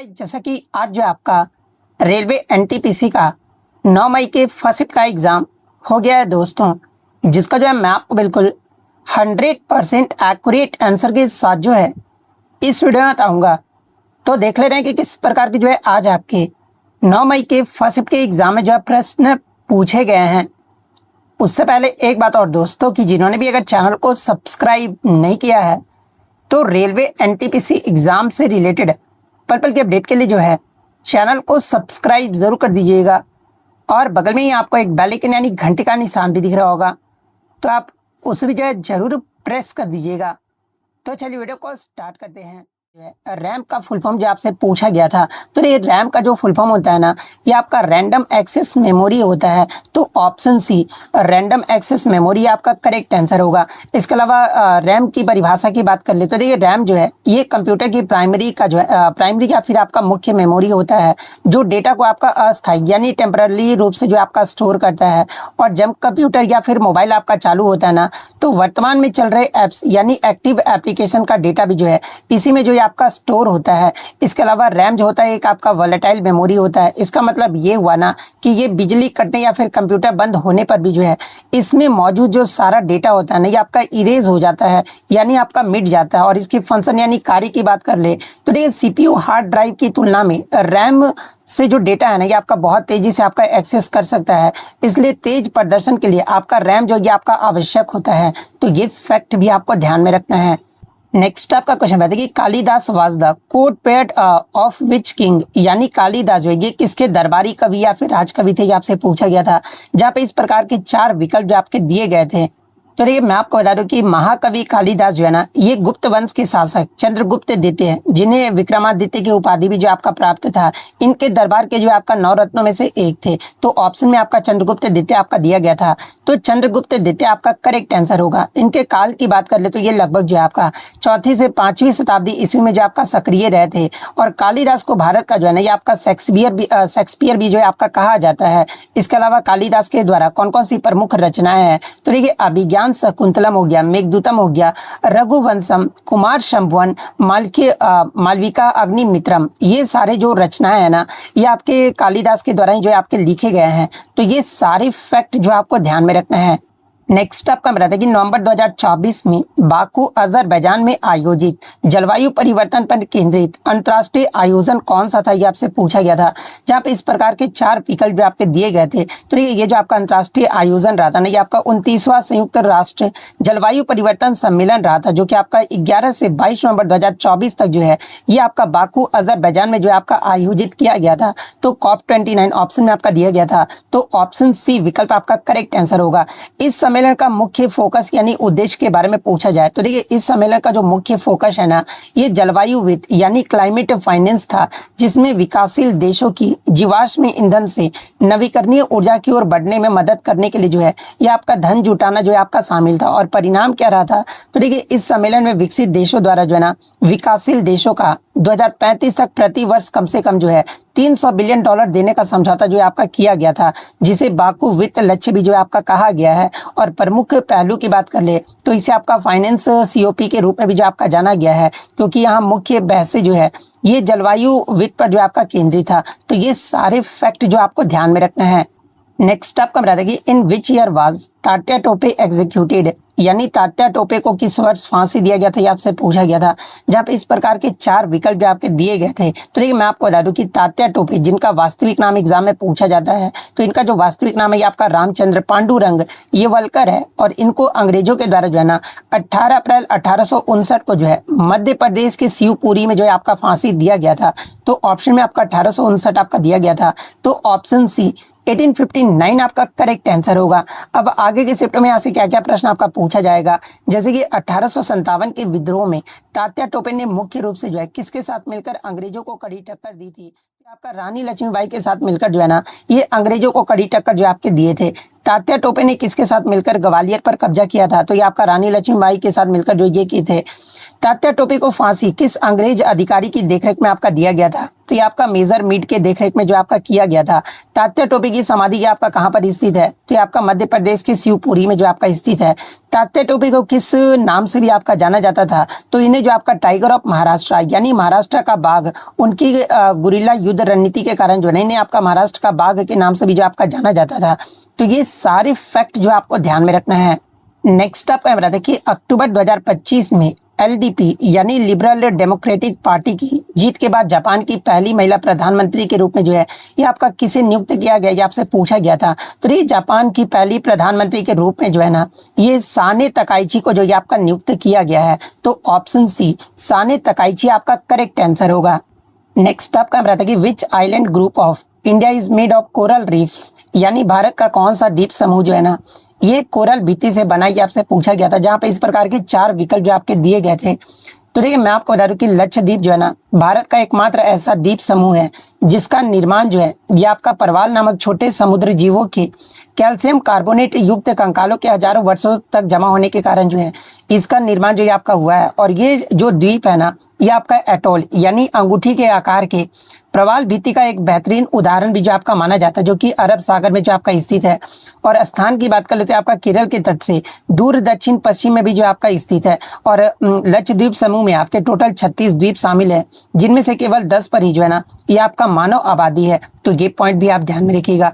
भाई जैसा कि आज जो आपका रेलवे एनटीपीसी का 9 मई के फर्स्ट शिफ्ट का एग्ज़ाम हो गया है दोस्तों, जिसका जो है मैं आपको बिल्कुल 100% एक्यूरेट आंसर के साथ जो है इस वीडियो में बताऊंगा। तो देख ले रहे हैं कि किस प्रकार की जो है आज आपके 9 मई के फर्स्ट शिफ्ट के एग्ज़ाम में जो है प्रश्न पूछे गए हैं। उससे पहले एक बात और दोस्तों कि जिन्होंने भी अगर चैनल को सब्सक्राइब नहीं किया है तो रेलवे एनटीपीसी एग्ज़ाम से रिलेटेड पल की अपडेट के लिए जो है चैनल को सब्सक्राइब ज़रूर कर दीजिएगा और बगल में ही आपको एक बेल आइकन यानी घंटे का निशान भी दिख रहा होगा, तो आप उसे भी जो है ज़रूर प्रेस कर दीजिएगा। तो चलिए वीडियो को स्टार्ट करते हैं। रैम का फुल फॉर्म जो आपसे पूछा गया था, तो ये रैम का जो फुल फॉर्म होता है ना, ये आपका रैंडम एक्सेस मेमोरी होता है। तो option C random access memory आपका करेक्ट आंसर होगा। इसके अलावा रैम की परिभाषा की बात कर ले तो देखिए रैम जो है ये कंप्यूटर की प्राइमरी का जो है प्राइमरी या फिर आपका मुख्य मेमोरी होता है, जो डेटा को आपका अस्थायी यानी टेम्पररी रूप से जो आपका स्टोर करता है। और जब कंप्यूटर या फिर मोबाइल आपका चालू होता है ना, तो वर्तमान में चल रहे ऐप्स यानी एक्टिव एप्लीकेशन का डेटा भी जो है इसी में जो आपका स्टोर होता है। इसके अलावा रैम जो होता है एक आपका वोलेटाइल मेमोरी होता है। इसका मतलब ये हुआ ना कि ये बिजली कटने या फिर कंप्यूटर बंद होने पर भी जो है इसमें मौजूद जो सारा डेटा होता है ना, ये आपका इरेज हो जाता है यानी आपका मिट जाता है। और इसकी फंक्शन यानी कार्य की बात कर ले तो देखिए सीपीयू हार्ड ड्राइव की तुलना में रैम से जो डेटा है ना, ये आपका बहुत तेजी से आपका एक्सेस कर सकता है। इसलिए तेज प्रदर्शन के लिए आपका रैम जो ये आपका आवश्यक होता है। तो ये फैक्ट भी आपको ध्यान में रखना है। नेक्स्ट आपका क्वेश्चन बताइए कि Kalidas was the court poet of which king, यानी कालिदास जो है ये किसके दरबारी कवि या फिर राजकवि थे, ये आपसे पूछा गया था। जहाँ पे इस प्रकार के 4 विकल्प जो आपके दिए गए थे। तो देखिए मैं आपको बता दूं कि महाकवि कालिदास जो है ना, ये गुप्त वंश के शासक चंद्रगुप्त द्वितीय हैं, जिन्हें विक्रमादित्य की उपाधि भी जो आपका प्राप्त था। इनके दरबार के जो आपका 9 रत्नों में से एक थे। तो ऑप्शन में आपका चंद्रगुप्त द्वितीय आपका दिया गया था। तो चंद्रगुप्त द्वितीय आपका करेक्ट आंसर होगा। इनके काल की बात कर ले तो ये लगभग जो है आपका 4वीं से 5वीं शताब्दी ईस्वी में जो आपका सक्रिय रहे थे। और कालिदास को भारत का जो है ना, ये आपका शेक्सपियर भी जो है आपका कहा जाता है। इसके अलावा कालिदास के द्वारा कौन कौन सी प्रमुख रचनाएं हैं, तो देखिए अभिज्ञान शकुंतलम हो गया, मेघदूतम हो गया, रघुवंशम, कुमार संभवन, मालविका अग्निमित्रम, ये सारे जो रचनाएं हैं ना, ये आपके कालिदास के द्वारा ही जो आपके लिखे गए हैं। तो ये सारे फैक्ट जो आपको ध्यान में रखना है। नेक्स्ट आपका बताते हैं कि नवंबर 2024 में बाकू अजरबैजान में आयोजित जलवायु परिवर्तन पर केंद्रित अंतर्राष्ट्रीय आयोजन कौन सा था, ये आपसे पूछा गया था। जहाँ पे इस प्रकार के 4 विकल्प जो आपके दिए गए थे। तो ये जो आपका अंतर्राष्ट्रीय आयोजन रहा था ना, ये आपका 29वां संयुक्त राष्ट्र जलवायु परिवर्तन सम्मेलन रहा था, जो कि आपका 11 से 22 नवंबर 2024 तक जो है ये आपका बाकू अजरबैजान में जो आपका आयोजित किया गया था। तो COP29 ऑप्शन में आपका दिया गया था। तो ऑप्शन सी विकल्प आपका करेक्ट आंसर होगा। इस सम्मेलन का मुख्य फोकस यानी उद्देश्य के बारे में पूछा जाए तो देखिए इस सम्मेलन का जो मुख्य फोकस है ना, ये जलवायु वित्त यानी क्लाइमेट फाइनेंस था, जिसमें विकासशील देशों की जीवाश्म ईंधन से नवीकरणीय ऊर्जा की ओर बढ़ने में मदद करने के लिए जो है ये आपका धन जुटाना जो है आपका शामिल था। और परिणाम क्या रहा था, तो देखिए इस सम्मेलन में विकसित देशों द्वारा जो है ना, विकासशील देशों का 2035 तक प्रति वर्ष कम से कम जो है $300 बिलियन देने का समझौता जो है आपका किया गया था, जिसे बाकू वित्त लक्ष्य भी जो है आपका कहा गया है। और प्रमुख पहलू की बात कर ले तो इसे आपका फाइनेंस COP के रूप में भी जो आपका जाना गया है, क्योंकि यहाँ मुख्य बहस जो है ये जलवायु वित्त पर जो आपका केंद्रित था। तो ये सारे फैक्ट जो आपको ध्यान में रखना है। नेक्स्ट आपका बता दें कि in which year was Tatya Tope executed, यानी तात्या टोपे को किस वर्ष फांसी दिया गया था, ये आपसे पूछा गया था। जहाँ पे इस प्रकार के 4 विकल्प जो आपके दिए गए थे। तो देखिए मैं आपको बता दूं कि तात्या टोपे, जिनका वास्तविक नाम एग्जाम में पूछा जाता है, तो इनका जो वास्तविक नाम है ये आपका रामचंद्र पांडुरंग ये वलकर है। और इनको अंग्रेजों के द्वारा जो है ना 18 अप्रैल 1859 को जो है मध्य प्रदेश के शिवपुरी में जो है आपका फांसी दिया गया था। तो ऑप्शन में आपका 1859 आपका दिया गया था। तो ऑप्शन सी 1859 आपका करेक्ट आंसर होगा। अब आगे के शिफ्ट में यहाँ से क्या क्या प्रश्न आपका पूछा जाएगा, जैसे कि 1857 के विद्रोह में तात्या टोपे ने मुख्य रूप से जो है किसके साथ मिलकर अंग्रेजों को कड़ी टक्कर दी थी। आपका रानी लक्ष्मीबाई के साथ मिलकर जो है ना, ये अंग्रेजों को कड़ी टक्कर जो आपके दिए थे। तात्या टोपे ने किसके साथ मिलकर ग्वालियर पर कब्जा किया था? तो ये आपका रानी लक्ष्मीबाई के साथ मिलकर जो ये किए थे। तात्या टोपे को फांसी किस अंग्रेज अधिकारी की देखरेख में आपका दिया गया था? तो ये आपका मेजर मीड के देखरेख में जो आपका किया गया था। तात्या टोपे की समाधि ये आपका कहाँ पर स्थित है? तो ये आपका मध्य प्रदेश के शिवपुरी में जो आपका स्थित है। तात्या टोपे को किस नाम से भी आपका जाना जाता था? तो इन्हें जो आपका टाइगर ऑफ महाराष्ट्र यानी महाराष्ट्र का बाघ, उनकी गुरिल्ला युद्ध रणनीति के कारण जो है इन्हें आपका महाराष्ट्र का बाघ के नाम से भी जो आपका जाना जाता था। तो ये सारे फैक्ट जो आपको ध्यान में रखना है। नेक्स्ट आपका बता दें कि अक्टूबर 2025 में एलडीपी यानी लिबरल डेमोक्रेटिक पार्टी की जीत के बाद जापान की पहली महिला प्रधानमंत्री के रूप में जो है ये आपका किसे नियुक्त किया गया, ये आपसे पूछा गया था। तो ये जापान की पहली प्रधानमंत्री के रूप में जो है ना, ये साने तकाइची को जो ये आपका नियुक्त किया गया है। तो ऑप्शन सी साने तकाइची आपका करेक्ट आंसर होगा। नेक्स्ट आपका बताता है कि which island group of India is made of coral reefs, यानी भारत का कौन सा द्वीप समूह जो है ना ये कोरल भित्ति से बना, ये आपसे पूछा गया था। जहां पे इस प्रकार के 4 विकल्प जो आपके दिए गए थे। तो देखिए मैं आपको बता दूं कि लक्षद्वीप जो है ना भारत का एकमात्र ऐसा द्वीप समूह है जिसका निर्माण जो है ये आपका परवाल नामक छोटे समुद्री जीवों के कैल्शियम कार्बोनेट युक्त कंकालों के हजारों वर्षों तक जमा होने के कारण जो है इसका निर्माण जो ये आपका हुआ है। और ये जो द्वीप है ना ये आपका एटोल यानी अंगूठी के आकार के प्रवाल भित्ति का एक बेहतरीन उदाहरण भी जो आपका माना जाता है, जो कि अरब सागर में जो आपका स्थित है। और स्थान की बात कर लेते हैं आपका केरल के तट से दूर दक्षिण पश्चिम में भी जो आपका स्थित है। और लक्षद्वीप समूह में आपके टोटल 36 द्वीप शामिल है, जिनमें से केवल 10 पर ही जो है ना ये आपका मानव आबादी है। तो ये पॉइंट भी आप ध्यान में रखिएगा।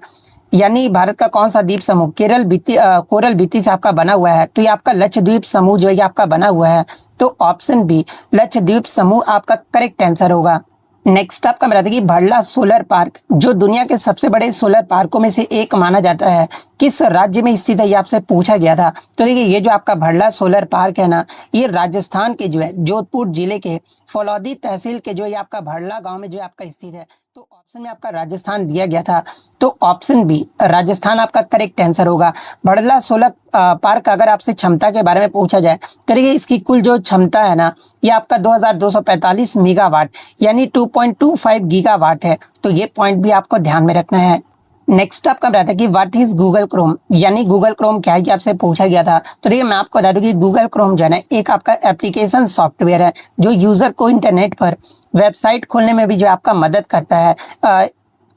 यानी भारत का कौन सा द्वीप समूह कोरल भित्ति से आपका बना हुआ है? तो ये आपका लक्षद्वीप समूह जो है ये आपका बना हुआ है। तो ऑप्शन बी लक्षद्वीप समूह आपका करेक्ट आंसर होगा। नेक्स्ट आपका बताते कि भड़ला सोलर पार्क जो दुनिया के सबसे बड़े सोलर पार्कों में से एक माना जाता है, किस राज्य में स्थित है, ये आपसे पूछा गया था। तो देखिए ये जो आपका भड़ला सोलर पार्क है ना ये राजस्थान के जो है जोधपुर जिले के फलौदी तहसील के जो ये आपका भड़ला गांव में जो आपका स्थित है। तो ऑप्शन में आपका राजस्थान दिया गया था। तो ऑप्शन बी राजस्थान आपका करेक्ट आंसर होगा। भड़ला सोलर पार्क अगर आपसे क्षमता के बारे में पूछा जाए तो देखिए इसकी कुल जो क्षमता है ना ये आपका 2245 मेगावाट यानी 2.25 गीगावाट है। तो ये पॉइंट भी आपको ध्यान में रखना है। नेक्स्ट आपका बताता है कि व्हाट इज गूगल क्रोम, यानी गूगल क्रोम क्या है कि आपसे पूछा गया था। तो देखिए मैं आपको बता दूं कि गूगल क्रोम जो है ना एक आपका एप्लीकेशन सॉफ्टवेयर है जो यूजर को इंटरनेट पर वेबसाइट खोलने में भी जो आपका मदद करता है।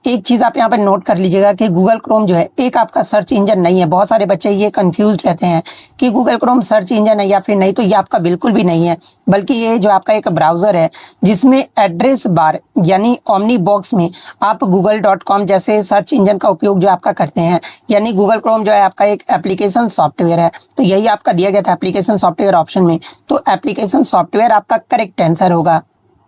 एक चीज आप यहाँ पर नोट कर लीजिएगा कि गूगल क्रोम जो है एक आपका सर्च इंजन नहीं है। बहुत सारे बच्चे ये कंफ्यूज रहते हैं कि गूगल क्रोम सर्च इंजन है या फिर नहीं, तो ये आपका बिल्कुल भी नहीं है, बल्कि ये जो आपका एक ब्राउजर है जिसमें एड्रेस बार यानी ओमनी बॉक्स में आप google.com जैसे सर्च इंजन का उपयोग जो आपका करते हैं। यानी गूगल क्रोम जो है आपका एक एप्लीकेशन सॉफ्टवेयर है। तो यही आपका दिया गया था एप्लीकेशन सॉफ्टवेयर ऑप्शन में। तो एप्लीकेशन सॉफ्टवेयर आपका करेक्ट आंसर होगा।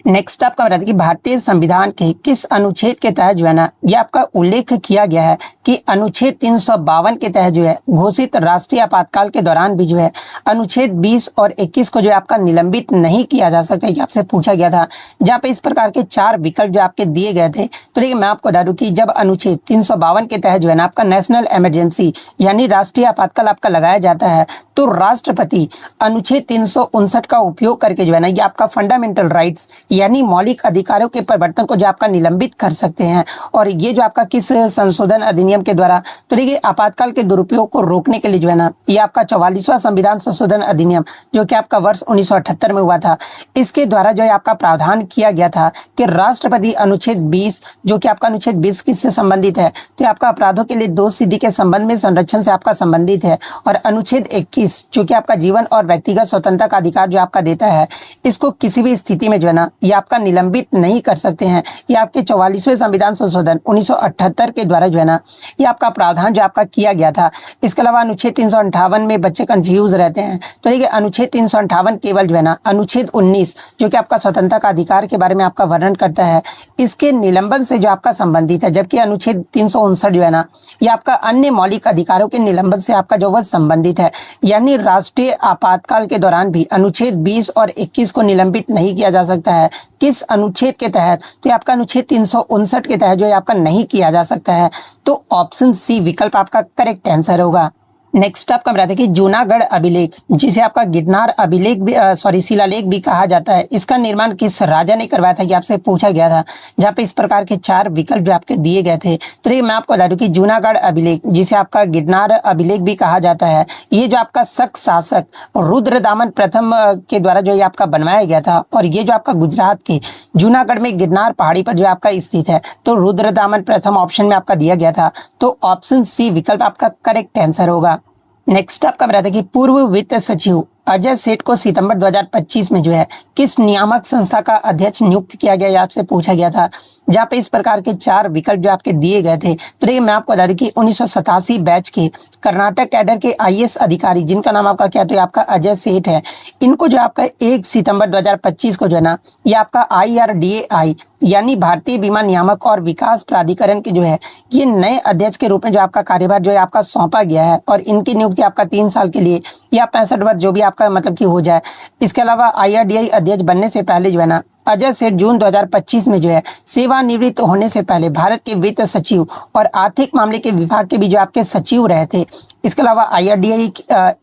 नेक्स्ट आपका बताते कि भारतीय संविधान के किस अनुच्छेद के तहत जो है ना ये आपका उल्लेख किया गया है कि अनुच्छेद 352 के तहत जो है घोषित राष्ट्रीय आपातकाल के दौरान भी जो है अनुच्छेद 20 और 21 को जो है आपका निलंबित नहीं किया जा सकता, ये आपसे पूछा गया था। जहाँ पे इस प्रकार के 4 विकल्प जो आपके दिए गए थे। तो देखिए मैं आपको बता दूं कि जब अनुच्छेद 352 के तहत जो है ना आपका नेशनल इमरजेंसी यानी राष्ट्रीय आपातकाल आपका लगाया जाता है तो राष्ट्रपति अनुच्छेद 359 का उपयोग करके जो है ना ये आपका फंडामेंटल राइट्स यानी मौलिक अधिकारों के परिवर्तन को जो आपका निलंबित कर सकते हैं। और ये जो आपका किस संशोधन अधिनियम के द्वारा, तो देखिए आपातकाल के दुरुपयोग को रोकने के लिए जो है ना ये आपका 44वां संविधान संशोधन अधिनियम जो कि आपका वर्ष 1978 में हुआ था, इसके द्वारा जो है आपका प्रावधान किया गया था कि राष्ट्रपति अनुच्छेद 20 जो कि आपका अनुच्छेद 20 किससे संबंधित है, तो आपका अपराधों के लिए दोष सिद्धि के संबंध में संरक्षण से आपका संबंधित है। और अनुच्छेद 21 जो कि आपका जीवन और व्यक्तिगत स्वतंत्रता का अधिकार जो आपका देता है, इसको किसी भी स्थिति में जो है ना ये आपका निलंबित नहीं कर सकते हैं। ये आपके 44वें संविधान संशोधन 1978 के द्वारा जो है ना ये आपका प्रावधान जो आपका किया गया था। इसके अलावा अनुच्छेद 358 में बच्चे कंफ्यूज रहते हैं। तो देखिए अनुच्छेद 358 केवल जो है ना अनुच्छेद 19 जो कि आपका स्वतंत्रता का अधिकार के बारे में आपका वर्णन करता है, इसके निलंबन से जो आपका संबंधित है। जबकि अनुच्छेद 359 जो है ना ये आपका अन्य मौलिक अधिकारों के निलंबन से आपका जो वह संबंधित है। यानी राष्ट्रीय आपातकाल के दौरान भी अनुच्छेद 20 और 21 को निलंबित नहीं किया जा सकता है। किस अनुच्छेद के तहत, तो ये आपका अनुच्छेद 359 के तहत जो है आपका नहीं किया जा सकता है। तो ऑप्शन सी विकल्प आपका करेक्ट आंसर होगा। नेक्स्ट आपका बताते हैं कि जूनागढ़ अभिलेख, जिसे आपका गिरनार अभिलेख भी शिलालेख भी कहा जाता है, इसका निर्माण किस राजा ने करवाया था, ये आपसे पूछा गया था। जहाँ पे इस प्रकार के 4 विकल्प जो आपके दिए गए थे। तो ये मैं आपको बता दूं कि जूनागढ़ अभिलेख, जिसे आपका गिरनार अभिलेख भी कहा जाता है, ये जो आपका शक शासक रुद्रदामन प्रथम के द्वारा जो ये आपका बनवाया गया था। और ये जो आपका गुजरात के जूनागढ़ में गिरनार पहाड़ी पर जो आपका स्थित है, तो रुद्रदामन प्रथम ऑप्शन में आपका दिया गया था। तो ऑप्शन सी विकल्प आपका करेक्ट आंसर होगा। नेक्स्ट आपका बताते हैं कि पूर्व वित्त सचिव अजय सेठ को सितंबर 2025 में जो है किस नियामक संस्था का अध्यक्ष नियुक्त किया गया, ये आपसे पूछा गया था। जहाँ पे इस प्रकार के 4 विकल्प जो आपके दिए गए थे। तो ये मैं आपको बता दूं कि 1987 बैच के कर्नाटक कैडर के आईएएस अधिकारी, जिनका नाम आपका क्या, तो ये आपका अजय सेठ है। इनको जो आपका 1 सितंबर 2025 को जो है ना, ये आपका IRDAI यानी भारतीय बीमा नियामक और विकास प्राधिकरण के जो है ये नए अध्यक्ष के रूप में जो आपका कार्यभार जो है आपका सौंपा गया है। और इनकी नियुक्ति आपका 3 साल के लिए या 65 वर्ष जो भी आपका मतलब कि हो जाए। इसके अलावा IRDAI अध्यक्ष बनने से पहले जो है ना, अजय सेठ जून 2025 में जो है सेवानिवृत्त होने से पहले भारत के वित्त सचिव और आर्थिक मामले के विभाग के भी जो आपके सचिव रहे थे। इसके अलावा IRDAI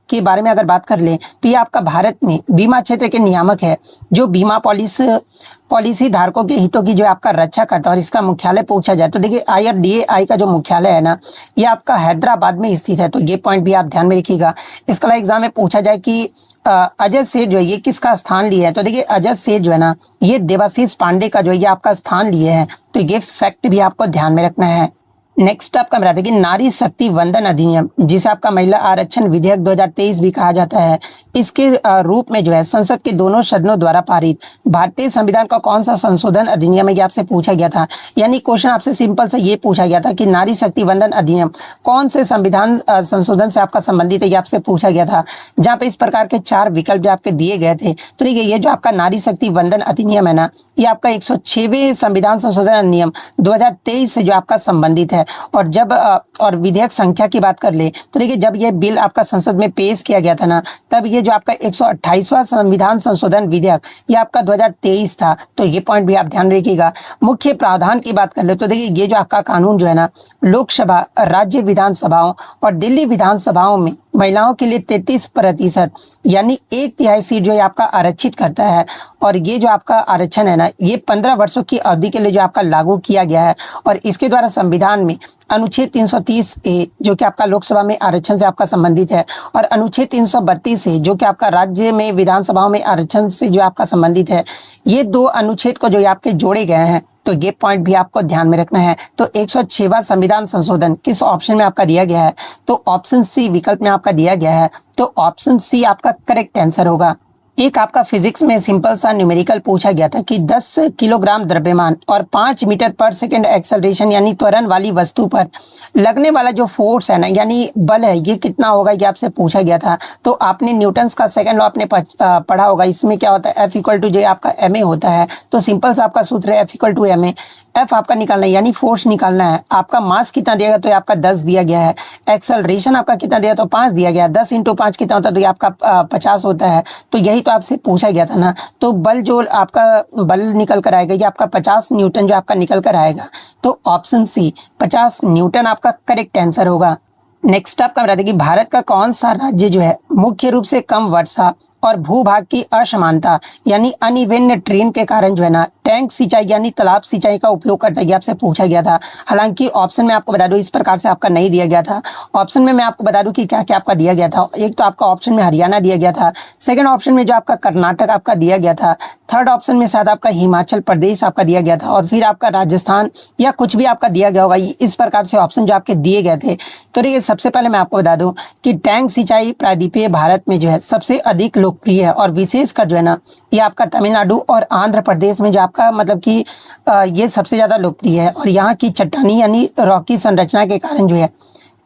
के बारे में अगर बात कर लें तो ये आपका भारत में बीमा क्षेत्र के नियामक है, जो बीमा पॉलिसी धारकों के हितों की जो आपका रक्षा करता है। और इसका मुख्यालय पूछा जाए तो देखिए IRDAI का जो मुख्यालय है ना, ये आपका हैदराबाद में स्थित है। तो ये पॉइंट भी आप ध्यान में रखिएगा। इसके अलावा एग्जाम में पूछा जाए कि अजय सेठ जो है ये किसका स्थान लिए है, तो देखिए अजय सेठ जो है ना, ये देवाशीष पांडे का जो है ये आपका स्थान लिए है। तो ये फैक्ट भी आपको ध्यान में रखना है। नेक्स्ट आपका बताते हैं कि नारी शक्ति वंदन अधिनियम, जिसे आपका महिला आरक्षण विधेयक 2023 भी कहा जाता है, इसके रूप में जो है संसद के दोनों सदनों द्वारा पारित भारतीय संविधान का कौन सा संशोधन अधिनियम है, ये आपसे पूछा गया था। यानी क्वेश्चन आपसे सिंपल से ये पूछा गया था कि नारी शक्ति वंदन अधिनियम कौन से संविधान संशोधन से आपका संबंधित है, ये आपसे पूछा गया था। जहाँ पे इस प्रकार के 4 विकल्प जो आपके दिए गए थे। तो देखिए ये जो आपका नारी शक्ति वंदन अधिनियम है ना, ये आपका 106वें संविधान संशोधन अधिनियम 2023 से जो आपका संबंधित है। और जब और विधेयक संख्या की बात कर ले तो देखिए जब ये बिल आपका संसद में पेश किया गया था ना, तब ये जो आपका 128वां संविधान संशोधन विधेयक ये आपका 2023 था। तो ये पॉइंट भी आप ध्यान रखिएगा। मुख्य प्रावधान की बात कर ले तो देखिए ये जो आपका कानून जो है ना, लोकसभा, राज्य विधानसभाओं और दिल्ली विधानसभाओं में महिलाओं के लिए 33% यानी 1/3 सीट जो है आपका आरक्षित करता है। और ये जो आपका आरक्षण है ना, ये 15 वर्षों की अवधि के लिए जो आपका लागू किया गया है। और इसके द्वारा संविधान में अनुच्छेद 330A जो कि आपका लोकसभा में आरक्षण से आपका संबंधित है, और अनुच्छेद 332A जो कि आपका राज्य में विधानसभाओं में आरक्षण से जो आपका संबंधित है, ये 2 अनुच्छेद को जो आपके जोड़े गए हैं। तो ये पॉइंट भी आपको ध्यान में रखना है। तो 106वां संविधान संशोधन किस ऑप्शन में आपका दिया गया है, तो ऑप्शन सी विकल्प में आपका दिया गया है। तो ऑप्शन सी आपका करेक्ट आंसर होगा। एक आपका फिजिक्स में सिंपल सा न्यूमेरिकल पूछा गया था कि 10 किलोग्राम द्रव्यमान और 5 मीटर पर सेकंड एक्सेलरेशन यानी त्वरण वाली वस्तु पर लगने वाला जो फोर्स है ना, यानी बल है, ये कितना होगा, ये आपसे पूछा गया था। तो आपने न्यूटन्स का सेकंड लॉ आपने पढ़ा होगा। इसमें क्या होता है, F = जो आपका ma होता है। तो सिंपल सा आपका सूत्र है F = ma। F आपका निकालना है यानी फोर्स निकालना है। आपका मास कितना दिया गया, तो आपका 10 दिया गया है। एक्सेलरेशन आपका कितना दिया, तो 5 दिया गया है। 10 × 5 कितना होता है, तो ये आपका 50 होता है। तो यही तो आपसे पूछा गया था ना। तो बल जो आपका बल निकल कर आएगा, ये आपका 50 न्यूटन जो आपका निकल कर आएगा। तो ऑप्शन सी 50 न्यूटन आपका करेक्ट आंसर होगा। नेक्स्ट आपका बता दें कि भारत का कौन सा राज्य जो है मुख्य रूप से कम वर्षा और भूभाग की असमानता यानी अनिविन्न ट्रेन के कारण जो है ना, टैंक सिंचाई यानी तालाब सिंचाई का उपयोग करता है, ये आपसे पूछा गया था। हालांकि ऑप्शन में आपको बता दूं इस प्रकार से आपका नहीं दिया गया था। ऑप्शन में मैं आपको बता दूं कि क्या क्या आपका दिया गया था। एक तो आपका ऑप्शन में हरियाणा दिया गया था, सेकंड ऑप्शन में जो आपका कर्नाटक आपका दिया गया था, थर्ड ऑप्शन में शायद आपका हिमाचल प्रदेश आपका दिया गया था, और फिर आपका राजस्थान या कुछ भी आपका दिया गया होगा। इस प्रकार से ऑप्शन जो आपके दिए गए थे। तो देखिए सबसे पहले मैं आपको बता दूं कि टैंक सिंचाई प्रायद्वीपीय भारत में जो है सबसे अधिक लोकप्रिय है, और विशेषकर जो है ना, ये आपका तमिलनाडु और आंध्र प्रदेश में जो आपका मतलब कि ये सबसे ज़्यादा लोकप्रिय है। और यहाँ की चट्टानी यानी रॉकी संरचना के कारण जो है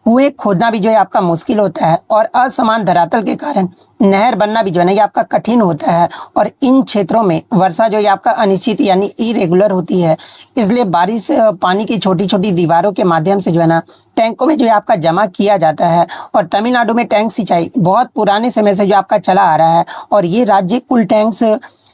कुएं खोदना भी जो है आपका मुश्किल होता है, और असमान धरातल के कारण नहर बनना भी जो है ना, ये आपका कठिन होता है। और इन क्षेत्रों में वर्षा जो है आपका अनिश्चित यानी इरेगुलर होती है। इसलिए बारिश पानी की छोटी छोटी दीवारों के माध्यम से जो है ना, टैंकों में जो है आपका जमा किया जाता है। और तमिलनाडु में टैंक सिंचाई बहुत पुराने समय से जो आपका चला आ रहा है, और ये राज्य कुल टैंक्स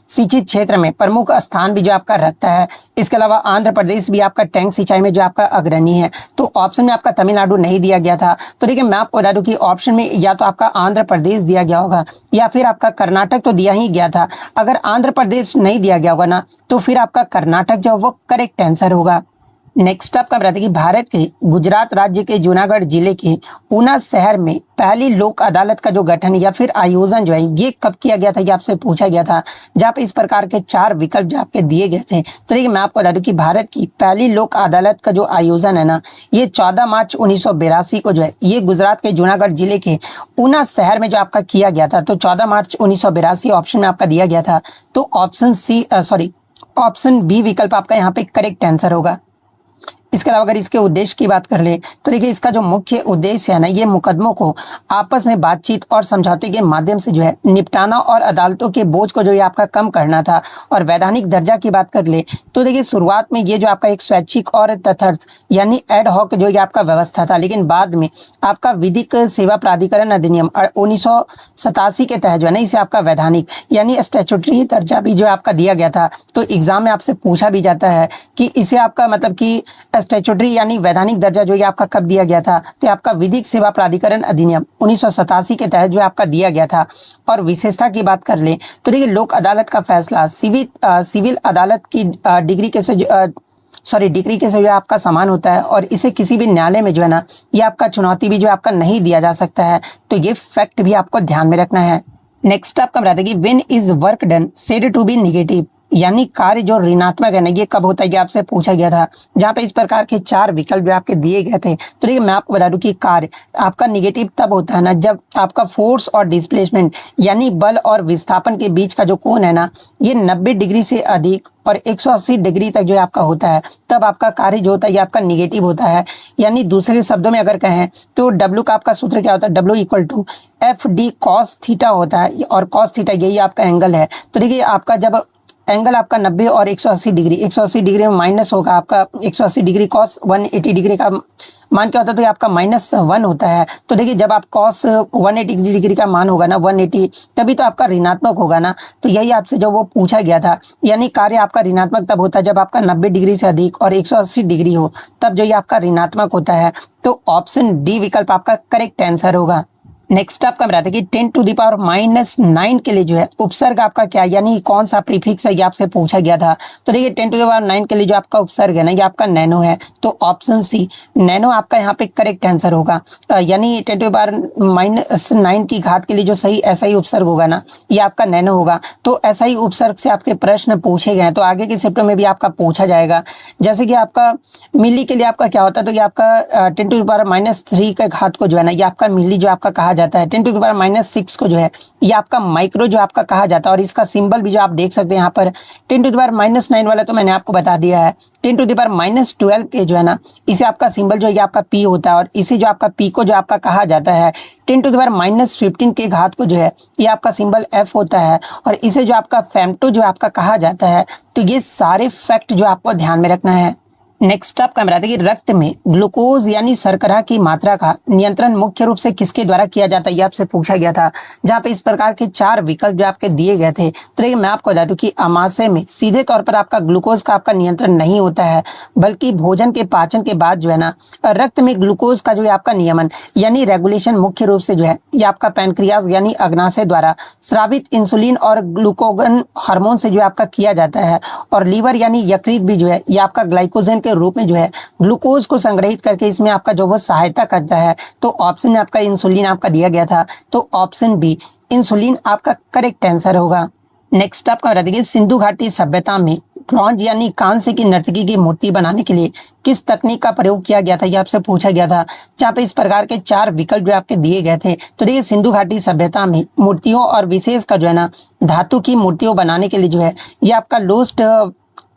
सिंचित क्षेत्र में प्रमुख स्थान भी जो आपका रखता है। इसके अलावा आंध्र प्रदेश भी आपका टैंक सिंचाई में जो आपका अग्रणी है। तो ऑप्शन में आपका तमिलनाडु नहीं दिया गया था। तो देखिए मैं आपको बता दूं कि ऑप्शन में या तो आपका आंध्र प्रदेश दिया गया होगा या फिर आपका कर्नाटक तो दिया ही गया था। अगर आंध्र प्रदेश नहीं दिया गया होगा ना तो फिर आपका कर्नाटक जो वो करेक्ट आंसर होगा। नेक्स्ट आपका बताते कि भारत के गुजरात राज्य के जूनागढ़ जिले के ऊना शहर में पहली लोक अदालत का जो गठन या फिर आयोजन जो है ये कब किया गया था, ये आपसे पूछा गया था। जहाँ पे इस प्रकार के 4 विकल्प जो आपके दिए गए थे। तो देखिए मैं आपको बता दूं कि भारत की पहली लोक अदालत का जो आयोजन है ना ये 14 मार्च 1982 को जो है ये गुजरात के जूनागढ़ जिले के ऊना शहर में जो आपका किया गया था। तो 14 मार्च 1982 ऑप्शन में आपका दिया गया था। तो ऑप्शन बी विकल्प आपका यहाँ पे करेक्ट आंसर होगा। इसके अलावा अगर इसके उद्देश्य की बात कर ले तो देखिए इसका जो मुख्य उद्देश्य है ना ये मुकदमों को आपस में बातचीत और समझौते के माध्यम से जो है निपटाना और अदालतों के बोझ को जो ये आपका कम करना था। और वैधानिक दर्जा की बात कर ले तो देखिए शुरुआत में ये जो आपका एक स्वैच्छिक और तथर्थ यानी एड हॉक जो ये आपका व्यवस्था था, लेकिन बाद में आपका विधिक सेवा प्राधिकरण अधिनियम 1987 के तहत जो है ना इसे आपका वैधानिक यानी स्टैट्यूटरी दर्जा भी जो आपका दिया गया था। तो एग्जाम में आपसे पूछा भी जाता है कि इसे आपका मतलब कि स्टैट्यूटरी यानी वैधानिक दर्जा जो ये आपका कब दिया गया था। तो आपका विधिक सेवा प्राधिकरण अधिनियम 1987 के तहत जो आपका दिया गया था। और विशेषता की बात कर ले तो देखिए लोक अदालत का फैसला सिविल अदालत की डिग्री के से जो आपका समान होता है और इसे किसी भी न्यायालय में जो है ना ये आपका चुनौती भी जो आपका नहीं दिया जा सकता है। तो ये फैक्ट भी आपको ध्यान में रखना है। नेक्स्ट आपका बताते कि when is work done said to be negative यानी कार्य जो ऋणात्मक है ना ये कब होता है, ये आपसे पूछा गया था। जहाँ पे इस प्रकार के 4 विकल्प जो आपके दिए गए थे। तो देखिए मैं आपको बता दूं कि कार्य आपका निगेटिव तब होता है ना जब आपका फोर्स और डिस्प्लेसमेंट यानी बल और विस्थापन के बीच का जो कोण है ना ये 90 डिग्री से अधिक और 180 डिग्री तक जो आपका होता है, तब आपका कार्य जो होता है ये आपका निगेटिव होता है। यानी दूसरे शब्दों में अगर कहें तो W का आपका सूत्र क्या होता है, W equal to FD cos theta होता है और cos थीटा यही आपका एंगल है। तो देखिए आपका जब एंगल आपका 90 और 180 डिग्री 180 डिग्री में माइनस होगा आपका 180 डिग्री कॉस 180 डिग्री का मान क्या होता है, तो ये आपका -1 होता है। तो देखिए जब आप कॉस 180 डिग्री का मान होगा ना 180 तभी तो आपका ऋणात्मक होगा ना। तो यही आपसे जो वो पूछा गया था, यानी कार्य आपका ऋणात्मक तब होता है जब आपका 90 डिग्री से अधिक और 180 डिग्री हो, तब जो ये आपका ऋणात्मक होता है। तो ऑप्शन डी विकल्प आपका करेक्ट आंसर होगा। नेक्स्ट आपका बताते कि 10 टू द पावर -9 के लिए जो है उपसर्ग आपका क्या यानी कौन सा प्रीफिक्स है, ये आपसे पूछा गया था। तो देखिए 10 टू द पावर 9 के लिए जो आपका उपसर्ग है ना ये आपका नैनो है। तो ऑप्शन सी नैनो आपका यहाँ पे करेक्ट आंसर होगा। यानी 10 टू द पावर -9 की घात के लिए जो सही ऐसा ही उपसर्ग होगा ना ये आपका नैनो होगा। तो ऐसा ही उपसर्ग से आपके प्रश्न पूछे गए हैं, तो आगे के शिफ्टों में भी आपका पूछा जाएगा। जैसे कि आपका मिली के लिए आपका क्या होता है, तो ये आपका 10 टू द पावर -3 के घात को जो है ना ये आपका मिली जो आपका कहा जाता है। 10 टू द पावर -6 को जो है ये आपका माइक्रो जो आपका कहा जाता है। और इसका सिंबल भी जो आप देख सकते हैं यहाँ पर 10 टू द पावर -9 वाला तो मैंने आपको बता दिया है। 10 टू द पावर -12 के जो है ना इसे आपका सिंबल जो है ये आपका पी होता है और इसे जो आपका पी को जो आपका कहा जाता है 10 टू द पावर -15 के घात को जो है ये आपका सिंबल एफ होता है और इसे जो आपका फेम्टो जो आपका कहा जाता है। तो ये सारे फैक्ट जो आपको ध्यान में रखना है। नेक्स्ट आपका बताते कि रक्त में ग्लूकोज यानी शर्करा की मात्रा का नियंत्रण मुख्य रूप से किसके द्वारा किया जाता है, ये आपसे पूछा गया था। जहाँ पे इस प्रकार के 4 विकल्प जो आपके दिए गए थे। तो देखिए मैं आपको बता दूं कि आमाशय में सीधे तौर पर आपका ग्लूकोज का आपका नियंत्रण नहीं होता है, बल्कि भोजन के पाचन के बाद जो है ना रक्त में ग्लूकोज का जो है आपका नियमन यानी रेगुलेशन मुख्य रूप से जो है ये आपका पैनक्रियाज यानी अग्नाशय द्वारा स्रावित इंसुलिन और ग्लूकोगन हार्मोन से जो आपका किया जाता है। और लीवर यानी यकृत भी जो है ये आपका ग्लाइकोजन के रूप में जो है ग्लूकोज को संग्रहित करके इसमें आपका जो वो सहायता करता है। तो ऑप्शन में आपका इंसुलिन आपका दिया गया था। तो ऑप्शन बी इंसुलिन आपका करेक्ट आंसर होगा। नेक्स्ट आपका बता देंगे सिंधु घाटी सभ्यता में ब्रॉन्ज यानी कांस्य की नर्तकी की मूर्ति बनाने के लिए किस तकनीक का प्रयोग किया गया था, ये आपसे पूछा गया था। जहाँ पे इस प्रकार के 4 विकल्प जो आपके दिए गए थे। तो देखिए सिंधु घाटी सभ्यता में मूर्तियों और विशेष का जो है ना धातु की मूर्तियों बनाने के लिए जो है ये आपका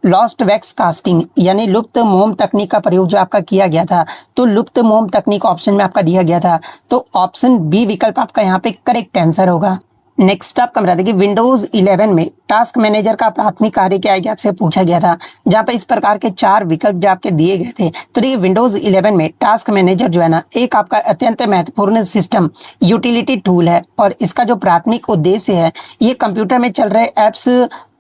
लॉस्ट वैक्स कास्टिंग यानी लुप्त मोम तकनीक का प्रयोग जो आपका किया गया था। तो लुप्त मोम तकनीक ऑप्शन में आपका दिया गया था। तो ऑप्शन बी विकल्प आपका यहाँ पे करेक्ट आंसर होगा। नेक्स्ट आपका बता दें कि विंडोज 11 में टास्क मैनेजर का प्राथमिक कार्य क्या है, आपसे पूछा गया था। जहाँ पे इस प्रकार के 4 विकल्प जो आपके दिए गए थे। तो देखिए विंडोज 11 में टास्क मैनेजर जो है ना एक आपका अत्यंत महत्वपूर्ण सिस्टम यूटिलिटी टूल है और इसका जो प्राथमिक उद्देश्य है ये कंप्यूटर में चल रहे एप्स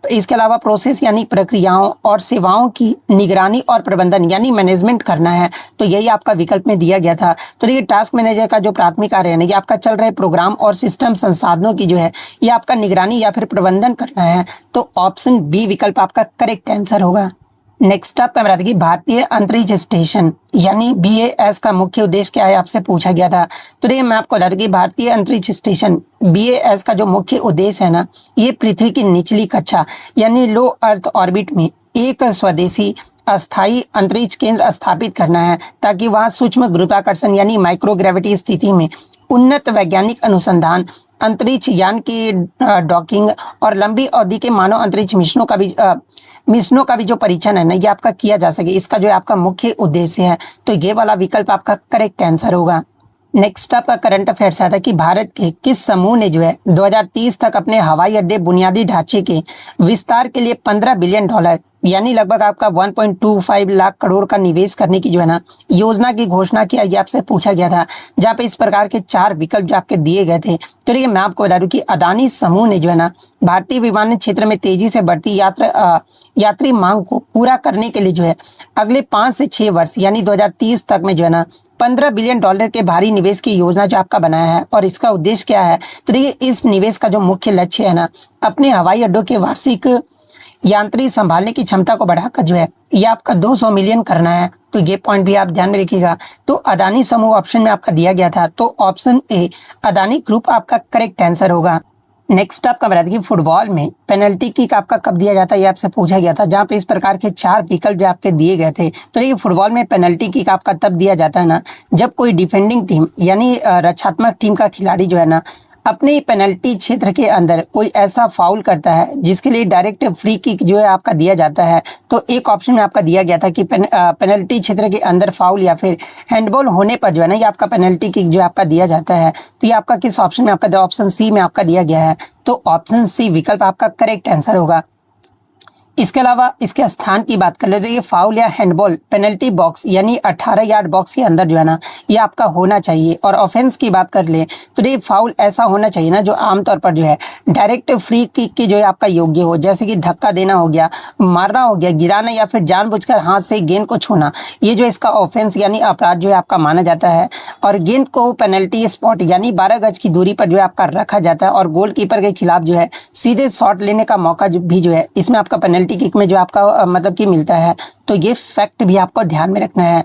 इसके अलावा प्रोसेस यानी प्रक्रियाओं और सेवाओं की निगरानी और प्रबंधन यानी मैनेजमेंट करना है, तो यही आपका विकल्प में दिया गया था। तो देखिए टास्क मैनेजर का जो प्राथमिक कार्य है ना, ये आपका चल रहे प्रोग्राम और सिस्टम संसाधनों की जो है ये आपका निगरानी या फिर प्रबंधन करना है, तो ऑप्शन बी विकल्प आपका करेक्ट आंसर होगा। नेक्स्ट आपका बता दें कि भारतीय अंतरिक्ष स्टेशन यानी BAS का मुख्य उद्देश्य क्या है, आपसे पूछा गया था। तो देखिए मैं आपको बता दूं कि भारतीय अंतरिक्ष स्टेशन BAS का जो मुख्य उद्देश्य है ना, ये पृथ्वी की निचली कक्षा यानी लो अर्थ ऑर्बिट में एक स्वदेशी अस्थायी अंतरिक्ष केंद्र स्थापित करना है, ताकि वहां सूक्ष्म गुरुत्वाकर्षण यानी माइक्रोग्रेविटी स्थिति में उन्नत वैज्ञानिक अनुसंधान, अंतरिक्ष यान की डॉकिंग और लंबी अवधि के मानव अंतरिक्ष मिशनों का भी जो परीक्षण है ना, ये आपका किया जा सके। इसका जो है आपका मुख्य उद्देश्य है, तो ये वाला विकल्प आपका करेक्ट आंसर होगा। नेक्स्ट आपका करंट अफेयर्स आता है कि भारत के किस समूह ने जो है 2030 तक अपने हवाई अड्डे बुनियादी ढांचे के विस्तार के लिए $15 बिलियन यानी लगभग आपका 1.25 लाख करोड़ का निवेश करने की जो है ना योजना की घोषणा किया, ये आपसे पूछा गया था, जहाँ पे इस प्रकार के 4 विकल्प जो आपके दिए गए थे। तो देखिए मैं आपको बता दूं कि अदानी समूह ने जो है ना भारतीय विमानन क्षेत्र में तेजी से बढ़ती यात्री मांग को पूरा करने के लिए जो है अगले 5 से 6 वर्ष यानी 2030 तक में जो है ना $15 बिलियन के भारी निवेश की योजना जो आपका बनाया है। और इसका उद्देश्य क्या है, तो देखिए इस निवेश का जो मुख्य लक्ष्य है ना, अपने हवाई अड्डों के वार्षिक यांत्रिक संभालने की क्षमता को बढ़ाकर जो है ये आपका 200 मिलियन करना है। तो ये पॉइंट भी आप ध्यान में रखिएगा। तो अदानी समूह ऑप्शन में आपका दिया गया था, तो ऑप्शन ए अदानी ग्रुप आपका करेक्ट आंसर होगा। नेक्स्ट आपका बता दें कि फुटबॉल में पेनल्टी किक आपका कब दिया जाता है, ये आपसे पूछा गया था, जहाँ पे इस प्रकार के 4 विकल्प जो आपके दिए गए थे। तो देखिए फुटबॉल में पेनल्टी किक आपका तब दिया जाता है ना, जब कोई डिफेंडिंग टीम यानी रक्षात्मक टीम का खिलाड़ी जो है ना अपने पेनल्टी क्षेत्र के अंदर कोई ऐसा फाउल करता है जिसके लिए डायरेक्ट फ्री किक जो है आपका दिया जाता है। तो एक ऑप्शन में आपका दिया गया था कि पेनल्टी क्षेत्र के अंदर फाउल या फिर हैंडबॉल होने पर जो है ना ये आपका पेनल्टी किक जो आपका दिया जाता है। तो ये आपका किस ऑप्शन में आपका, ऑप्शन सी में आपका दिया गया है, तो ऑप्शन सी विकल्प आपका करेक्ट आंसर होगा। इसके अलावा इसके स्थान की बात कर ले तो ये फाउल या हैंडबॉल पेनल्टी बॉक्स यानी 18 यार्ड बॉक्स के अंदर जो है ना ये आपका होना चाहिए। और ऑफेंस की बात कर ले तो ये फाउल ऐसा होना चाहिए ना जो आमतौर पर जो है डायरेक्ट फ्री किक के जो है आपका योग्य हो, जैसे कि धक्का देना हो गया, मारना हो गया, गिराना या फिर जानबूझकर हाथ से गेंद को छूना, ये जो इसका ऑफेंस यानी अपराध जो है आपका माना जाता है। और गेंद को पेनल्टी स्पॉट यानी 12 गज की दूरी पर जो है आपका रखा जाता है और गोलकीपर के खिलाफ जो है सीधे शॉट लेने का मौका भी जो है इसमें आपका पेनल्टी किक में जो आपका मतलब कि मिलता है। तो ये फैक्ट भी आपको ध्यान में रखना है।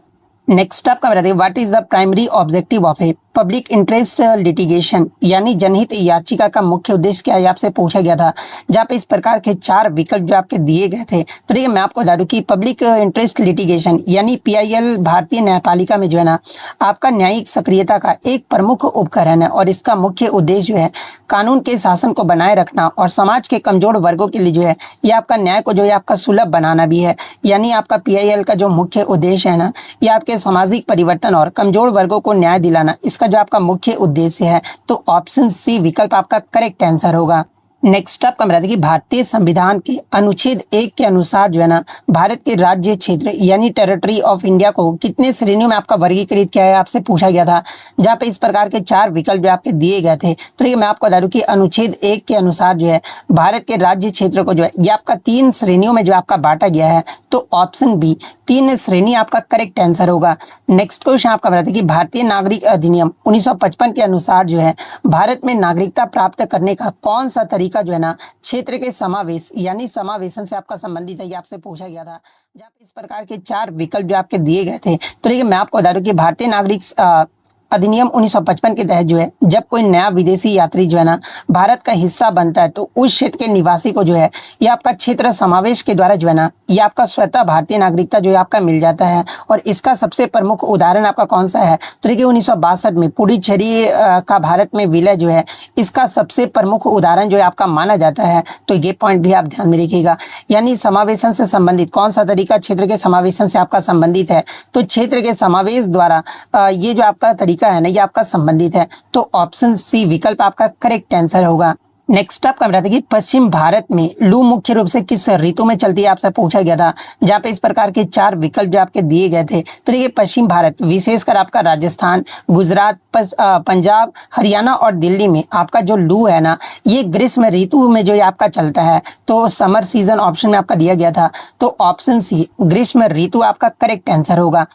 नेक्स्ट आपका बता दें what is the primary objective of a public interest litigation यानी जनहित याचिका का मुख्य उद्देश्य क्या है, आपसे पूछा गया था, जहाँ पे इस प्रकार के 4 विकल्प जो आपके दिए गए थे। तो देखिए मैं आपको बता दूं कि पब्लिक इंटरेस्ट लिटिगेशन यानी PIL भारतीय न्यायपालिका में जो है ना आपका न्यायिक सक्रियता का एक प्रमुख उपकरण है। और इसका मुख्य उद्देश्य जो है कानून के शासन को बनाए रखना और समाज के कमजोर वर्गों के लिए जो है ये आपका न्याय को जो है आपका सुलभ बनाना भी है। यानी आपका PIL का जो मुख्य उद्देश्य है ना ये आपके सामाजिक परिवर्तन और कमजोर वर्गों को न्याय दिलाना, इसका जो आपका मुख्य उद्देश्य है। तो ऑप्शन सी विकल्प आपका करेक्ट आंसर होगा। नेक्स्ट आपका बता दें कि भारतीय संविधान के अनुच्छेद 1 के अनुसार जो है ना भारत के राज्य क्षेत्र यानी टेरिटरी ऑफ इंडिया को कितने श्रेणियों में आपका वर्गीकृत किया है, आपसे पूछा गया था, जहाँ पे इस प्रकार के 4 विकल्प जो आपके दिए गए थे। तो देखिए मैं आपको बता दूं कि अनुच्छेद 1 के अनुसार जो है भारत के राज्य क्षेत्र को जो है ये आपका 3 श्रेणियों में जो आपका बांटा गया है। तो ऑप्शन बी 3 श्रेणी आपका करेक्ट आंसर होगा। नेक्स्ट क्वेश्चन आपका बताते कि भारतीय नागरिक अधिनियम 1955 के अनुसार जो है भारत में नागरिकता प्राप्त करने का कौन सा तरीका जो है ना क्षेत्र के समावेश यानी समावेशन से आपका संबंधित है, ये आपसे पूछा गया था, जहाँ पे इस प्रकार के 4 विकल्प जो आपके दिए गए थे। तो देखिए मैं आपको बता दूं कि भारतीय नागरिक अधिनियम 1955 के तहत जो है जब कोई नया विदेशी यात्री जो है ना भारत का हिस्सा बनता है तो उस क्षेत्र के निवासी को जो है ये आपका क्षेत्र समावेश के द्वारा जो है ना ये आपका स्वतः भारतीय नागरिकता जो है आपका मिल जाता है। और इसका सबसे प्रमुख उदाहरण आपका कौन सा है, तो देखिए 1962 में पुडुचेरी का भारत में विलय जो है इसका सबसे प्रमुख उदाहरण जो है आपका माना जाता है। तो ये पॉइंट भी आप ध्यान में रखिएगा। यानी समावेशन से संबंधित कौन सा तरीका क्षेत्र के समावेशन से आपका संबंधित है, तो क्षेत्र के समावेश द्वारा ये जो आपका तरीका है ना ये आपका संबंधित है। तो ऑप्शन सी विकल्प आपका करेक्ट आंसर होगा। नेक्स्ट आपका बताते कि पश्चिम भारत में लू मुख्य रूप से किस ऋतु में चलती है, आपसे पूछा गया था। जहाँ पे इस प्रकार के 4 विकल्प जो आपके दिए गए थे। तो देखिए पश्चिम भारत विशेषकर आपका राजस्थान, गुजरात, पंजाब, हरियाणा और दिल्ली में आपका जो लू है ना, ये ग्रीष्म ऋतु में जो ये आपका चलता है। तो समर सीजन ऑप्शन में आपका दिया गया था। तो ऑप्शन सी ग्रीष्म ऋतु आपका करेक्ट आंसर होगा।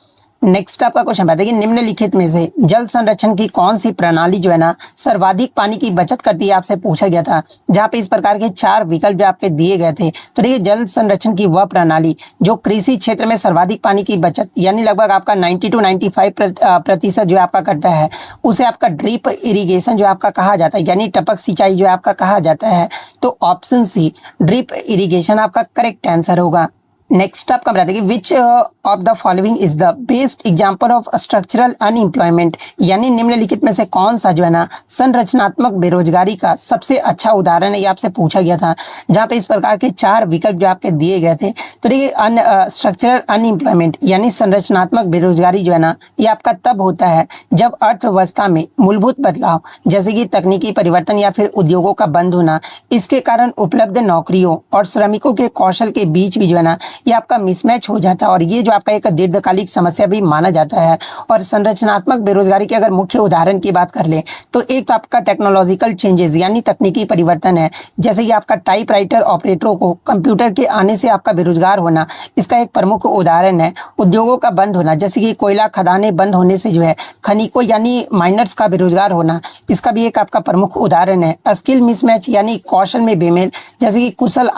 नेक्स्ट आपका क्वेश्चन बताइए कि निम्नलिखित में से जल संरक्षण की कौन सी प्रणाली जो है ना सर्वाधिक पानी की बचत करती है, आपसे पूछा गया था। जहाँ पे इस प्रकार के 4 विकल्प जो आपके दिए गए थे। तो देखिए जल संरक्षण की वह प्रणाली जो कृषि क्षेत्र में सर्वाधिक पानी की बचत यानी लगभग आपका 90 to 95% जो आपका करता है, उसे आपका ड्रिप इरिगेशन जो आपका कहा जाता है, यानी टपक सिंचाई जो आपका कहा जाता है। तो ऑप्शन सी ड्रिप इरिगेशन आपका करेक्ट आंसर होगा। नेक्स्ट आपका बताते कि which of the following is the best example of structural unemployment, यानी निम्नलिखित में से कौन सा जो है ना संरचनात्मक बेरोजगारी का सबसे अच्छा उदाहरण है, ये आपसे पूछा गया था। जहाँ पे इस प्रकार के 4 विकल्प जो आपके दिए गए थे। तो देखिए स्ट्रक्चरल अनएम्प्लॉयमेंट यानी संरचनात्मक बेरोजगारी जो है ना, ये आपका तब होता है जब अर्थव्यवस्था में मूलभूत बदलाव जैसे कि तकनीकी परिवर्तन या फिर उद्योगों का बंद होना, इसके कारण उपलब्ध नौकरियों और श्रमिकों के कौशल के बीच भी जो है ना ये आपका मिसमैच हो जाता है, और ये जो आपका एक दीर्घकालिक समस्या भी माना जाता है। और संरचनात्मक बेरोजगारी के अगर मुख्य उदाहरण की बात कर ले तो एक तो आपका टेक्नोलॉजिकल चेंजेस यानी तकनीकी परिवर्तन है, जैसे कि आपका टाइपराइटर ऑपरेटरों को कंप्यूटर के आने से आपका बेरोजगार होना, इसका एक प्रमुख उदाहरण है। उद्योगों का बंद होना, जैसे कि कोयला खदानें बंद होने से जो है खनिकों यानी माइनर्स का बेरोजगार होना, इसका भी एक आपका प्रमुख उदाहरण है। स्किल मिसमैच यानी कौशल में बेमेल, जैसे कि कुशल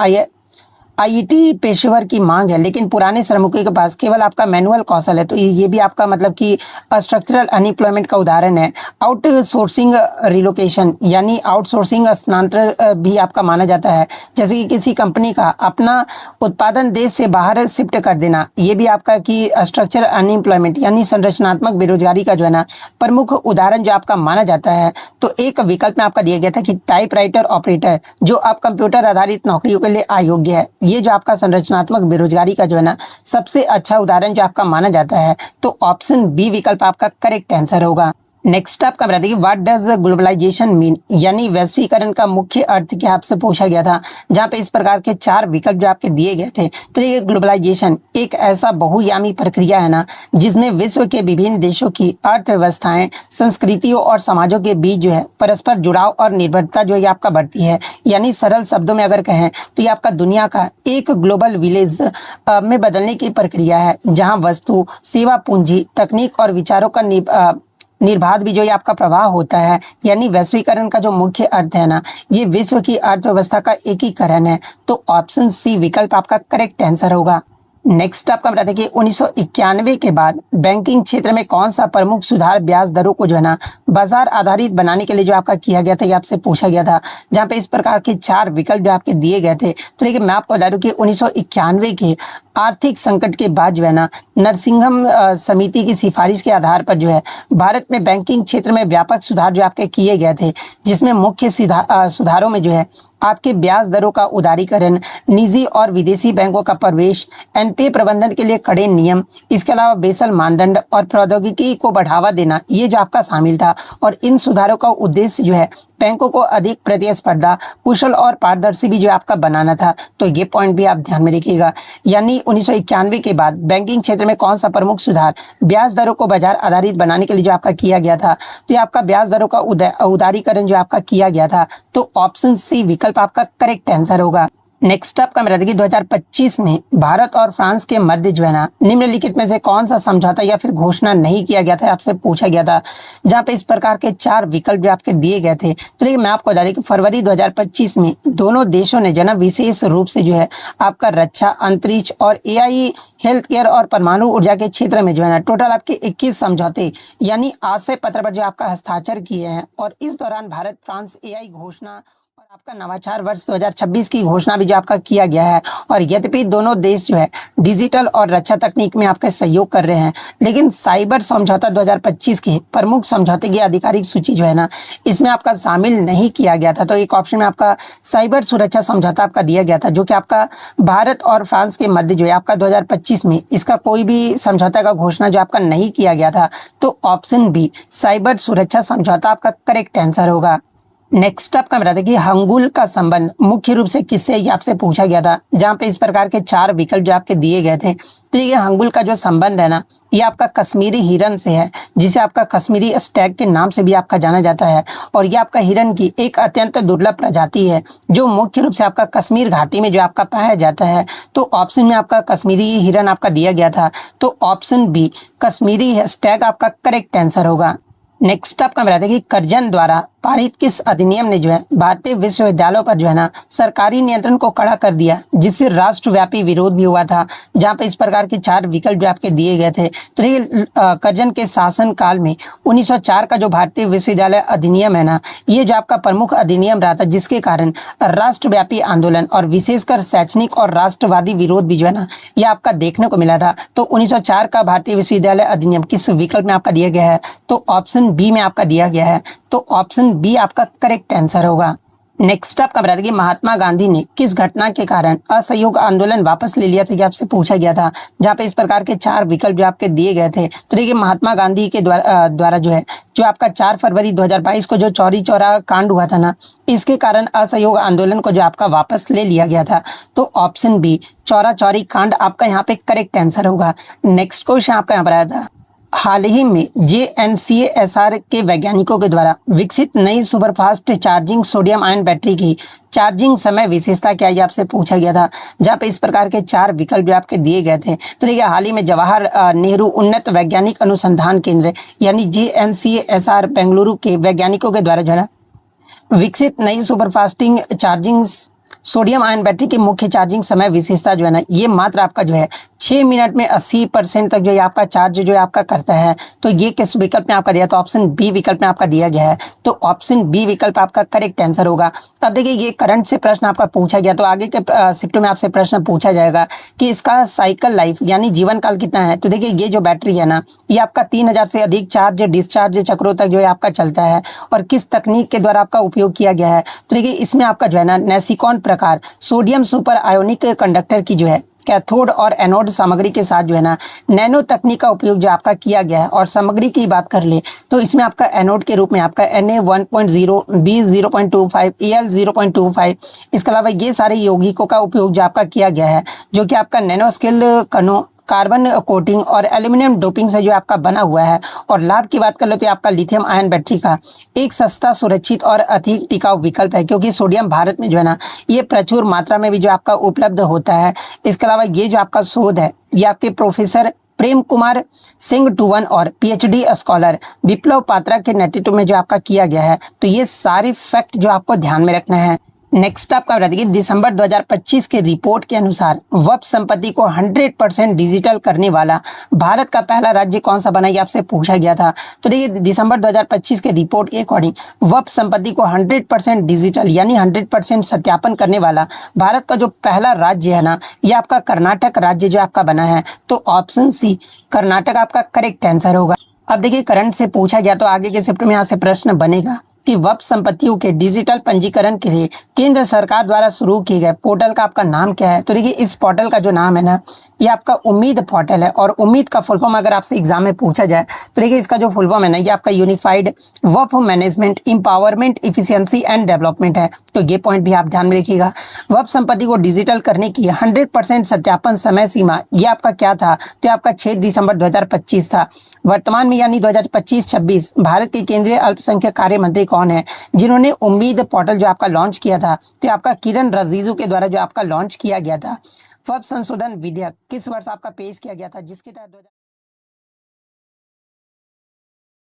आईटी पेशेवर की मांग है लेकिन पुराने श्रमिकों के पास केवल आपका मैनुअल कौशल है, तो ये भी आपका मतलब कि स्ट्रक्चरल अनएम्प्लॉयमेंट का उदाहरण है। आउटसोर्सिंग रिलोकेशन यानी आउटसोर्सिंग स्थानांतरण भी आपका माना जाता है, जैसे कि किसी कंपनी का अपना उत्पादन देश से बाहर शिफ्ट कर देना, ये भी आपका कि स्ट्रक्चरल अनएम्प्लॉयमेंट यानी संरचनात्मक बेरोजगारी का जो है ना प्रमुख उदाहरण जो आपका माना जाता है। तो एक विकल्प में आपका दिया गया था कि टाइपराइटर ऑपरेटर जो आप कंप्यूटर आधारित नौकरियों के लिए अयोग्य है, ये जो आपका संरचनात्मक बेरोजगारी का जो है ना सबसे अच्छा उदाहरण जो आपका माना जाता है। तो ऑप्शन बी विकल्प आपका करेक्ट आंसर होगा। नेक्स्ट आपका बता देखिए व्हाट डज ग्लोबलाइजेशन मीन, यानी वैश्वीकरण का मुख्य अर्थ क्या, आपसे पूछा गया था। जहाँ पे इस प्रकार के 4 विकल्प जो आपके दिए गए थे। तो ये ग्लोबलाइजेशन एक ऐसा बहुआयामी प्रक्रिया है ना जिसमें विश्व के विभिन्न देशों की अर्थव्यवस्थाएं, संस्कृतियों और समाजों के बीच जो है परस्पर जुड़ाव और निर्भरता जो है आपका बढ़ती है। यानी सरल शब्दों में अगर कहें तो ये आपका दुनिया का एक ग्लोबल विलेज में बदलने की प्रक्रिया है, जहाँ वस्तु, सेवा, पूंजी, तकनीक और विचारों का निर्बाध भी जो ये आपका प्रवाह होता है। यानी वैश्वीकरण का जो मुख्य अर्थ है ना, ये विश्व की अर्थव्यवस्था का एकीकरण है। तो ऑप्शन सी विकल्प आपका करेक्ट आंसर होगा। नेक्स्ट आपका बताते हैं कि 1991 के बाद बैंकिंग क्षेत्र में कौन सा प्रमुख सुधार ब्याज दरों को जो है ना बाजार आधारित बनाने के लिए जो आपका किया गया था, ये आपसे पूछा गया था। जहाँ पे इस प्रकार के 4 विकल्प जो आपके दिए गए थे। तो देखिए मैं आपको बता दूं कि 1991 के आर्थिक संकट के बाद जो है ना नरसिंघम समिति की सिफारिश के आधार पर जो है भारत में बैंकिंग क्षेत्र में व्यापक सुधार जो आपके किए गए थे, जिसमें मुख्य सुधारों में जो है आपके ब्याज दरों का उदारीकरण, निजी और विदेशी बैंकों का प्रवेश, एनपीए प्रबंधन के लिए कड़े नियम, इसके अलावा बेसल मानदंड और प्रौद्योगिकी को बढ़ावा देना, ये जो आपका शामिल था। और इन सुधारों का उद्देश्य जो है बैंकों को अधिक प्रतिस्पर्धा, कुशल और पारदर्शी भी जो आपका बनाना था। तो ये पॉइंट भी आप ध्यान में रखिएगा। यानी 1991 के बाद बैंकिंग क्षेत्र में कौन सा प्रमुख सुधार ब्याज दरों को बाजार आधारित बनाने के लिए जो आपका किया गया था। तो ये आपका ब्याज दरों का उदारीकरण जो आपका किया गया था। तो ऑप्शन सी विकल्प आपका करेक्ट आंसर होगा। नेक्स्ट आपका मेरा देखिए 2025 में भारत और फ्रांस के मध्य जो है ना निम्नलिखित में से कौन सा समझौता या फिर घोषणा नहीं किया गया था, आपसे पूछा गया था। जहाँ पे इस प्रकार के 4 विकल्प जो आपके दिए गए थे। तो देखिए मैं आपको बता दें कि फरवरी 2025 में दोनों देशों ने जो है विशेष रूप से जो है आपका रक्षा, अंतरिक्ष और एआई, हेल्थ केयर और परमाणु ऊर्जा के क्षेत्र में जो है ना टोटल आपके 21 समझौते यानी आशय पत्र पर जो आपका हस्ताक्षर किए हैं। और इस दौरान भारत फ्रांस एआई घोषणा और आपका नवाचार वर्ष 2026 की घोषणा भी जो आपका किया गया है। और यद्यपि दोनों देश जो है डिजिटल और रक्षा तकनीक में आपके सहयोग कर रहे हैं, लेकिन साइबर समझौता 2025 के प्रमुख समझौते की आधिकारिक सूची जो है ना इसमें आपका शामिल नहीं किया गया था। तो एक ऑप्शन में आपका साइबर सुरक्षा समझौता आपका दिया गया था, जो कि आपका भारत और फ्रांस के मध्य जो है आपका 2025 में इसका कोई भी समझौता का घोषणा जो आपका नहीं किया गया था। तो ऑप्शन बी साइबर सुरक्षा समझौता आपका करेक्ट आंसर होगा। नेक्स्ट आपका बता दें कि हंगुल का संबंध मुख्य रूप से किससे, ये आपसे पूछा गया था, जहां पे इस प्रकार के 4 विकल्प जो आपके दिए गए थे। तो ये हंगुल का जो संबंध है ना, ये आपका कश्मीरी हिरन से है, जिसे आपका कश्मीरी स्टैग के नाम से भी आपका जाना जाता है। और ये आपका हिरन की एक अत्यंत दुर्लभ प्रजाति है, जो मुख्य रूप से आपका कश्मीर घाटी में जो आपका पाया जाता है। तो ऑप्शन में आपका कश्मीरी हिरन आपका दिया गया था, तो ऑप्शन बी कश्मीरी स्टैग आपका करेक्ट आंसर होगा। नेक्स्ट आपका बता दें कि कर्जन द्वारा पारित किस अधिनियम ने जो है भारतीय विश्वविद्यालयों पर जो है ना सरकारी नियंत्रण को कड़ा कर दिया, जिससे राष्ट्रव्यापी विरोध भी हुआ था, जहां पे इस प्रकार के 4 विकल्प जो आपके दिए गए थे। तो ये कर्जन के शासन काल में 1904 का जो भारतीय विश्वविद्यालय अधिनियम है ना, ये जो आपका प्रमुख अधिनियम रहा था, जिसके कारण राष्ट्रव्यापी आंदोलन और विशेषकर शैक्षणिक और राष्ट्रवादी विरोध भी जो है ना, ये आपका देखने को मिला था। तो 1904 का भारतीय विश्वविद्यालय अधिनियम किस विकल्प में आपका दिया गया है, तो ऑप्शन बी में आपका दिया गया है। तो ऑप्शन बी आपका करेक्ट आंसर होगा। नेक्स्ट आपका बता दें कि महात्मा गांधी ने किस घटना के कारण असहयोग आंदोलन वापस ले लिया था, कि आपसे पूछा गया था, जहां पे इस प्रकार के 4 विकल्प जो आपके दिए गए थे। तो देखिए महात्मा गांधी के द्वारा जो है, जो आपका 4 फरवरी 2022 को जो चौरी चौरा कांड हुआ था ना, इसके कारण असहयोग आंदोलन को जो आपका वापस ले लिया गया था। तो ऑप्शन बी चौरा चौरी कांड आपका यहाँ पे करेक्ट आंसर होगा। नेक्स्ट क्वेश्चन आपका यहाँ पर आया था, हाल ही में JNCASR के वैज्ञानिकों के द्वारा विकसित नई superfast charging sodium ion battery की चार्जिंग समय विशेषता क्या, ये आपसे पूछा गया था, जहाँ पे इस प्रकार के 4 विकल्प जो आपके दिए गए थे। तो देखिए हाल ही में जवाहर नेहरू उन्नत वैज्ञानिक अनुसंधान केंद्र यानी JNCASR बेंगलुरु के वैज्ञानिकों के द्वारा जो है ना विकसित नई सुपरफास्टिंग चार्जिंग सोडियम आयन बैटरी की मुख्य चार्जिंग समय विशेषता जो है ना, ये मात्र आपका जो है 6 मिनट में 80% तक जो है आपका चार्ज जो है आपका करता है। तो ये किस विकल्प में आपका दिया, तो ऑप्शन बी विकल्प में आपका दिया गया है। तो ऑप्शन बी विकल्प आपका करेक्ट आंसर होगा। अब देखिए ये करंट से प्रश्न आपका पूछा गया, तो आगे के शिफ्ट में आपसे प्रश्न पूछा जाएगा कि इसका साइकिल लाइफ यानी जीवन काल कितना है। तो देखिए ये जो बैटरी है ना, ये आपका 3000 से अधिक चार्ज डिस्चार्ज चक्रों तक जो है आपका चलता है। और किस तकनीक के द्वारा आपका उपयोग किया गया है, तो देखिए इसमें आपका जो है ना नेसिकॉन प्रकार सोडियम सुपर आयोनिक कंडक्टर की जो है कैथोड और एनोड सामग्री के साथ जो है ना नैनो तकनीक का उपयोग जो आपका किया गया है। और सामग्री की बात कर ले तो इसमें आपका एनोड के रूप में आपका Na1.0, B 0.25, Al 0.25, इसके अलावा ये सारे यौगिकों का उपयोग जो आपका किया गया है, जो कि आपका नैनो स्केल कणों कार्बन कोटिंग और एल्यूमिनियम डोपिंग से जो आपका बना हुआ है। और लाभ की बात कर लो तो आपका लिथियम आयन बैटरी का एक सस्ता, सुरक्षित और अधिक टिकाऊ विकल्प है, क्योंकि सोडियम भारत में जो है ना ये प्रचुर मात्रा में भी जो आपका उपलब्ध होता है। इसके अलावा ये जो आपका शोध है, ये आपके प्रोफेसर प्रेम कुमार सिंह टूवन और PhD स्कॉलर विप्लव पात्रा के नेतृत्व में जो आपका किया गया है। तो ये सारे फैक्ट जो आपको ध्यान में रखना है। नेक्स्ट आपका बता दें दिसंबर 2025 के रिपोर्ट के अनुसार वक्फ संपत्ति को 100% डिजिटल करने वाला भारत का पहला राज्य कौन सा बना, ये आपसे पूछा गया था। तो देखिए दिसंबर 2025 के रिपोर्ट के अकॉर्डिंग वक्फ संपत्ति को 100% डिजिटल यानी 100% सत्यापन करने वाला भारत का जो पहला राज्य है ना, ये आपका कर्नाटक राज्य जो आपका बना है। तो ऑप्शन सी कर्नाटक आपका करेक्ट आंसर होगा। अब देखिए करंट से पूछा गया, तो आगे के शिफ्ट में यहाँ से प्रश्न बनेगा कि वक्फ संपत्तियों के डिजिटल पंजीकरण के लिए केंद्र सरकार द्वारा शुरू किए गए पोर्टल का आपका नाम क्या है। तो देखिए इस पोर्टल का जो नाम है ना, ये आपका उम्मीद पोर्टल है। और उम्मीद का फुल फॉर्म अगर आपसे एग्जाम में पूछा जाए तो देखिए इसका जो फुल फॉर्म है ना, ये आपका unified Waqf management empowerment efficiency and development है। तो ये पॉइंट भी आप ध्यान में रखिएगा। वक्फ संपत्ति को डिजिटल करने की 100% सत्यापन समय सीमा ये आपका क्या था, तो आपका 6 दिसंबर 2025 था। वर्तमान में यानी 2025-26 भारत के केंद्रीय अल्पसंख्यक कार्य मंत्री कौन है जिन्होंने उम्मीद पोर्टल जो आपका लॉन्च किया था, तो आपका किरण रिजिजू के द्वारा जो आपका लॉन्च किया गया था। वक्फ संशोधन विधेयक किस वर्ष आपका पेश किया गया था, जिसके तहत